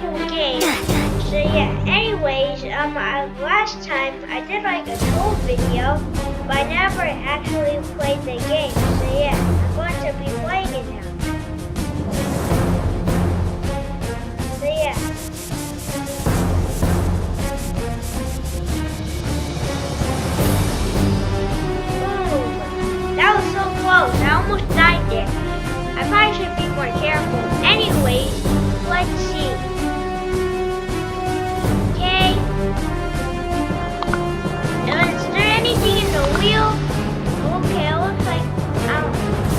cool game. So yeah, anyways, last time I did like a cool video, but I never actually played the game. So yeah, I'm going to be playing it now. So yeah. Boom! That was so close. I almost died there. I probably should be more careful. Anyways, let's see. Okay. Is there anything in the wheel? Okay, it looks like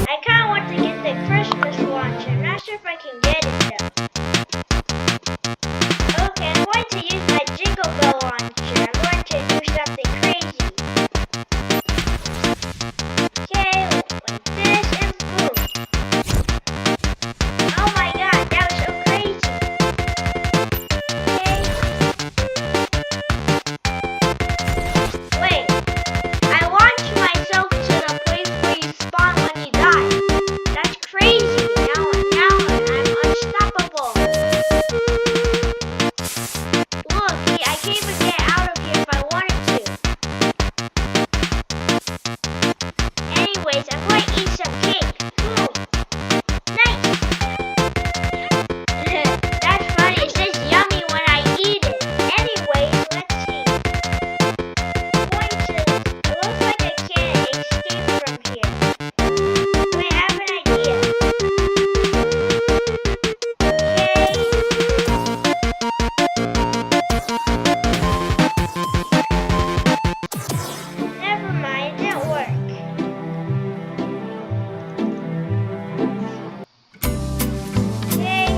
I kind of want to get the Christmas launcher. I'm not sure if I can get it though. Okay, I'm going to use my Jingle Bell launcher. I'm going to do something crazy. Okay, like this and boom. Oh my god, that was so crazy. Okay. Wait, I launched myself to the place where you spawn when you die. That's crazy. Now I'm unstoppable. Look, I can't even get out of here if I wanted to. Anyways, I'm going to eat some cake. Boom. Nice. That's funny. It says yummy when I eat it. Anyways, let's see. It looks like I can't escape from here. Wait, I have an idea. Okay. Never mind, it didn't work. Okay,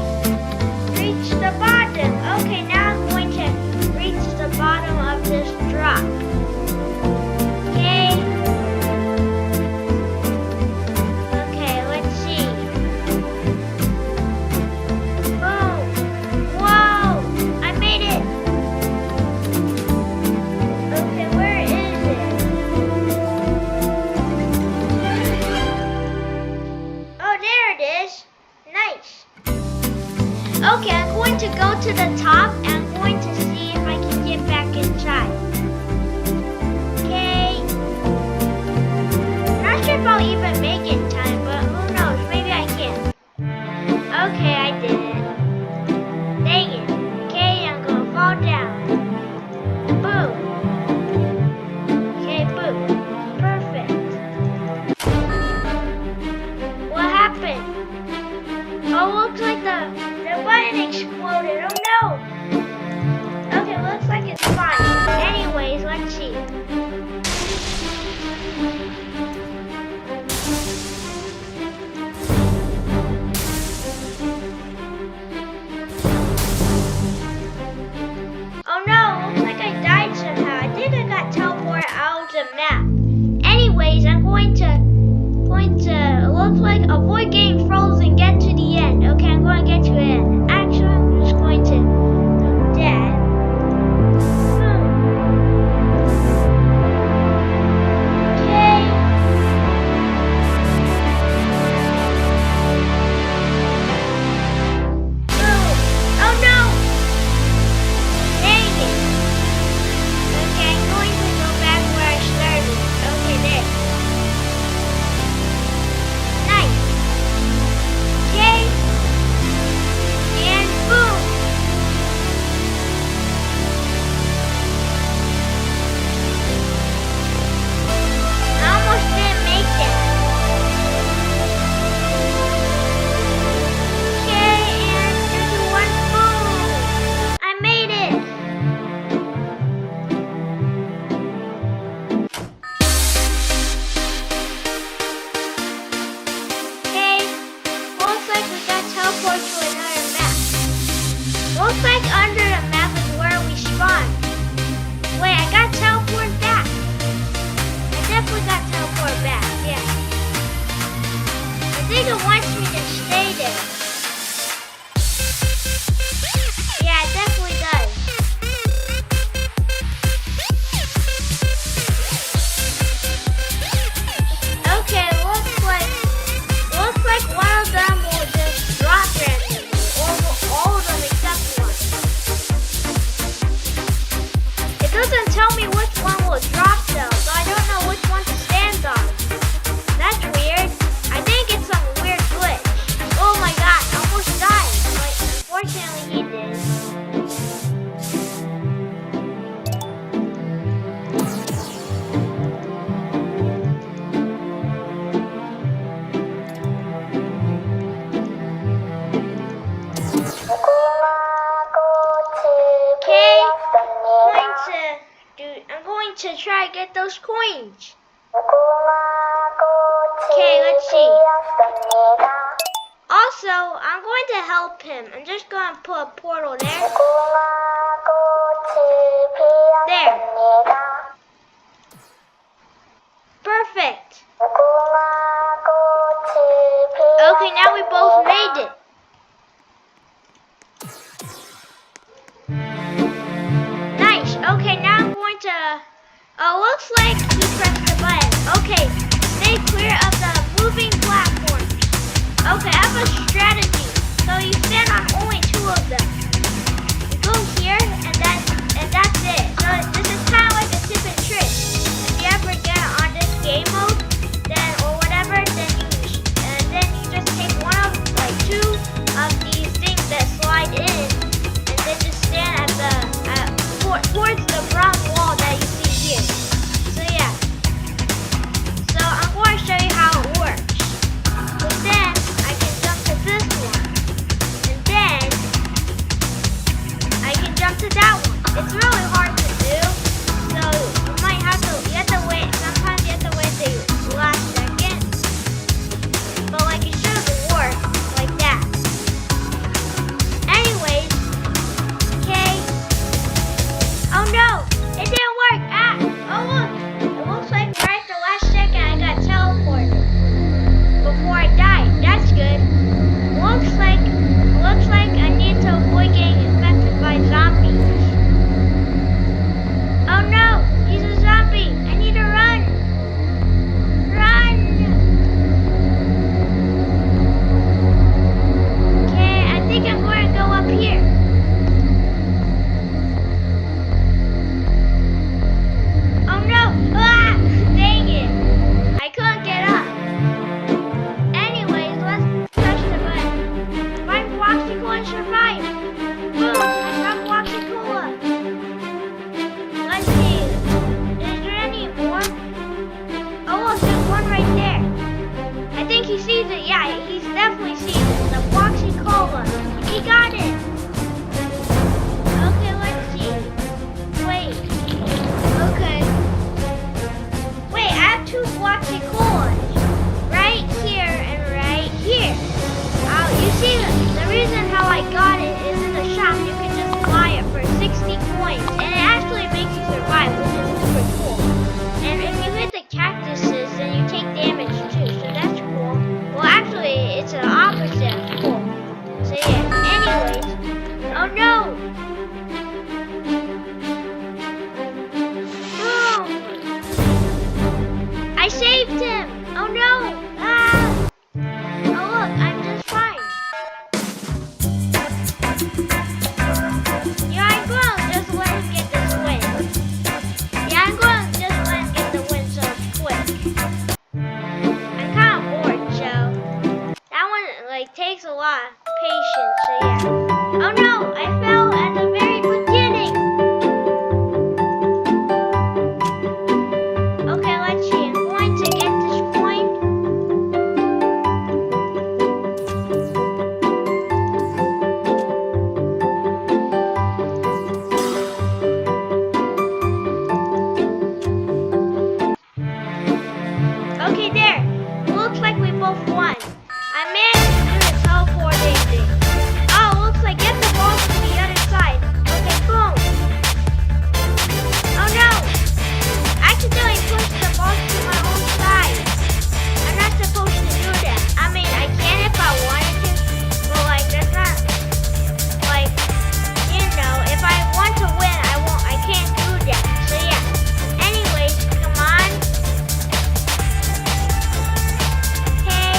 reach the bottom. Okay, now I'm going to reach the bottom of this drop. Okay. Okay, let's see. Boom. Whoa, I made it. Okay, where is it? Oh, there it is. Nice. Okay, I'm going to go to the top and I'm going to see if I can get back inside. Okay. Not sure if I'll even make it in time, but who knows? Maybe I can. Okay, I did it. Dang it. Okay, I'm going to fall down. Boom. Okay, boom. Perfect. What happened? Oh, looks like the button exploded. Oh no! Okay, looks like it's fine. Anyways, let's see. Oh no, looks like I died somehow. I think I got teleported out of the map. Anyways, I'm going to looks like avoid getting frozen, get to the end. Okay, I'm going to get to the end. Actually, I'm just going to do that. Okay. Boom. Oh no! Dang it. Okay, I'm going to go back where I started. Okay, there. Nice. Okay. And boom. I almost didn't make that. Okay, and 3, 2, 1, boom. I made it. Okay, looks like we got teleported to another map. Looks like under the map is where we spawned. Wait, I got teleported back. I definitely got teleported back, yeah. I think it wants me to stay there. Yeah, it definitely does. Okay, looks like one of them will just drop randomly. All of them except one. coins. Okay, let's see. Also, I'm going to help him. I'm just going to put a portal there. There. Perfect. Okay, now we both made it. Nice. Okay, now I'm going to... Oh, looks like he pressed the button. Okay, stay clear of the moving platforms. Okay, I have a strategy. So you stand on only 2 of them. You go here, and that's it. So this is kind of like a tip and trick. If you ever get on this game mode, then or whatever, then you just take one of like 2 of these things that slide in, and then just stand at the towards the brown wall that you see here. So yeah. So I'm going to show you how it works. But then I can jump to this one, and then I can jump to that one. It's really hard to do, so you have to wait. Sometimes you have to wait the last second. But like it should work like that. Anyways, okay. Oh no, it didn't work. Ah, oh look. It looks like right at the last second I got teleported before I died. That's good. Looks like I need to avoid getting infected by zombies. Oh no, he's a zombie. I need to run. Run. Okay, I think I'm going to go up here. Oh no! Ah! Dang it! I couldn't get up. Anyways, let's touch the button. Find Foxy Cola and survive. Boom! I got Foxy Cola. Let's see. Is there any more? Oh look, there's one right there. I think he sees it. Yeah, he's definitely sees it. The Foxy Cola. He got it. Okay, let's see. Wait. Okay. Wait, I have 2 Foxy Colas. Right here and right here. You see, the reason how I got it is in the shop. You can just buy it for 60 coins. And it actually makes you survive, which is super cool. And if you hit the cactuses, then you take damage too. So that's cool. Well, actually, it's the opposite of cool. So yeah, anyways. Oh no! I saved him! Oh no! Ah! Oh look, I'm just fine. Yeah, I'm going to just let him get this win. Yeah, I'm going to just let him get the win so it's quick. I'm kind of bored, so that one like takes a lot of patience, so yeah. Oh no, I fell at the very beginning. Okay, let's see. I'm going to get this coin. Okay, there. Looks like we both won. I managed to do the teleporting thing. Oh, looks like get the ball to the other side. Okay, boom. Oh no! I accidentally pushed the ball to my own side. I'm not supposed to do that. I mean, I can if I wanted to, but like that's not like if I want to win, I can't do that. So yeah. Anyways, come on. Okay.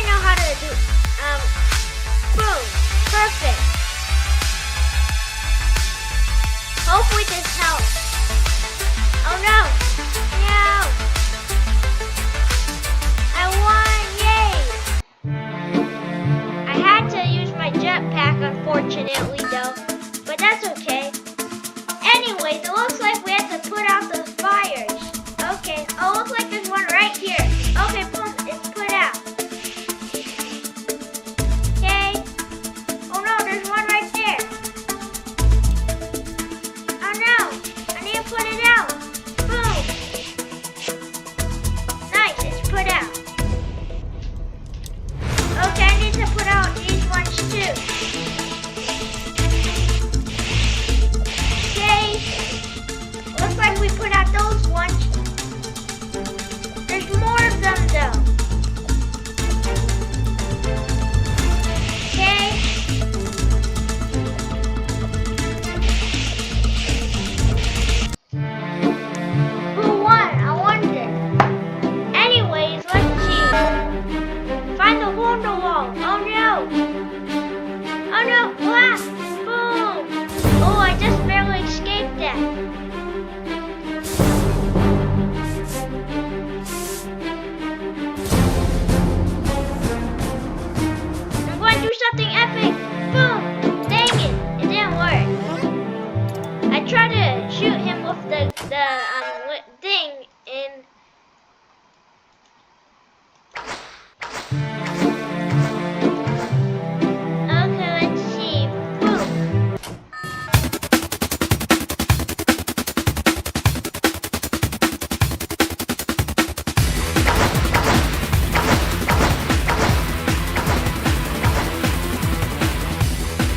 know how to do, boom, perfect. Hopefully this helps. Oh no, no. I won, yay. I had to use my jetpack unfortunately though, but that's okay. Anyways, it looks like we have to put out the fires. Okay, oh, looks like there's one right here. Okay, boom, it's put out. Okay. Oh no, there's one right there. Oh no, I need to put it out. Boom. Nice, it's put out. Okay, I need to put out these ones too. Okay. Looks like we put out those ones. There's more of them though. Okay. Who won? I wonder. Anyways, let's see. Find the hole in the wall. Oh no. Oh no. Ah. Boom. Oh, I just barely escaped that. I'm going to do something epic. Boom. Dang it. It didn't work. I tried to shoot him with the thing and okay, let's see. Boom.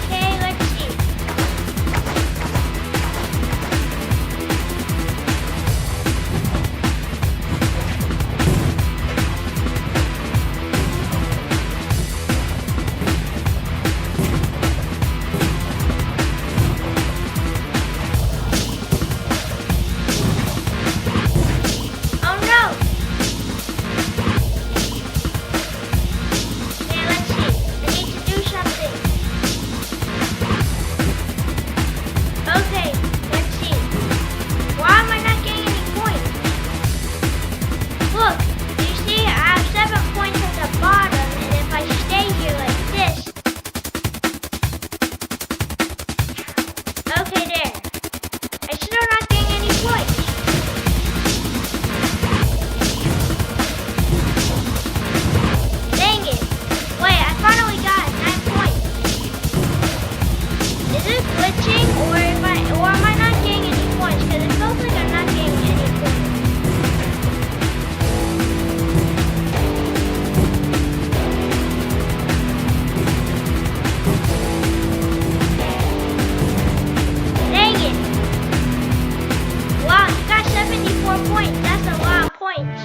Okay, let's see. Oh no! Okay, let's see. I need to do something. Okay, let's see. Why am I not getting any points? Look, you see I have 7 points at the bottom, and if I stay here like this. Okay, there. I'm still not getting any points. Dang it. Wait, I finally got 9 points. Is it glitching or am I not getting any points? Because it feels like I'm not getting any points. Dang it. Wow, you got 74 points. That's a lot of points.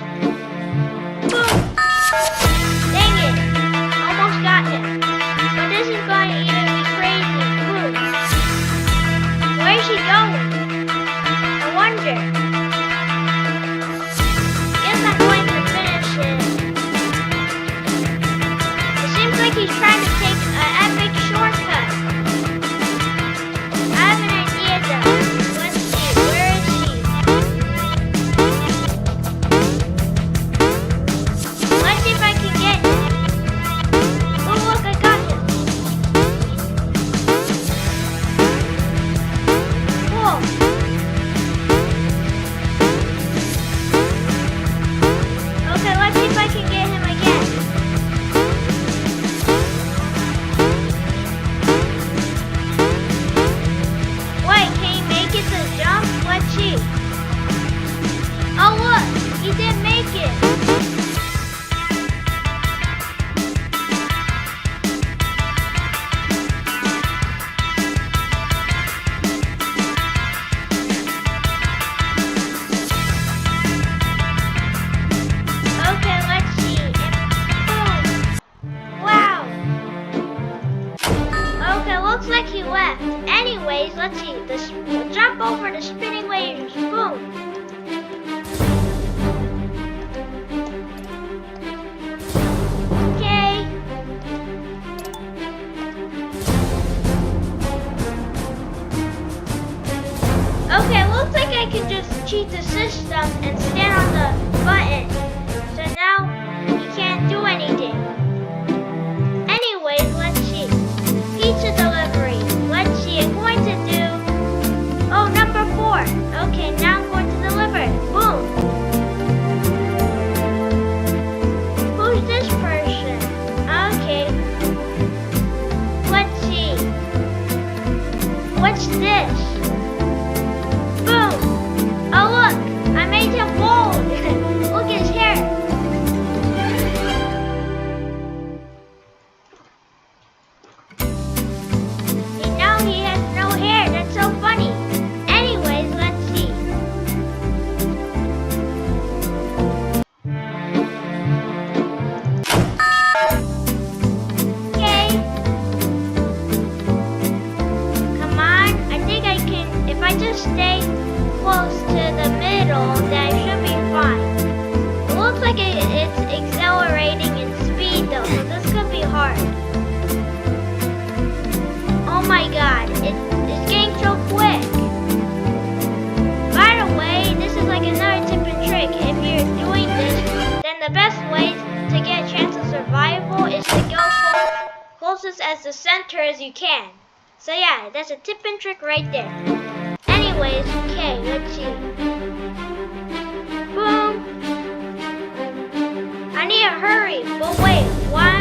Boom. Dang it. Almost got him. But this is going to even be crazy. Boom. Where is he going? I wonder. Guess I'm going to finish it. It seems like he's trying to take an epic shortcut. I have an idea though. Let's see. Where is he? Let's see if I can get him. Oh look, I got him. Whoa. Okay, let's see if I can get him again. Wait, can he make it to jump? Let's see. Oh look, he didn't make it. Okay, let's see. And boom. Wow. Okay, looks like he left. Anyways, let's see. We'll jump over the spinning lasers. Boom. Okay. and stand on the button. So now he can't do anything. Anyways, let's see. Pizza delivery. Let's see. I'm going to do. Oh, number 4. Okay, now I'm going to deliver it. Boom. Who's this person? Okay. Let's see. What's this? Boom. Oh, look. I made him bold. Look at his hair. Now he has no hair. That's so funny. Anyways, let's see. Okay. Come on. I think I can. If I just stay close to the middle, then I should be fine. It looks like it's accelerating in speed though, so this could be hard. Oh my god, it's getting so quick. By the way, this is like another tip and trick. If you're doing this, then the best way to get a chance of survival is to go closest as the center as you can. So yeah, that's a tip and trick right there. Anyways, okay, let's see. Boom. I need to hurry, but wait, why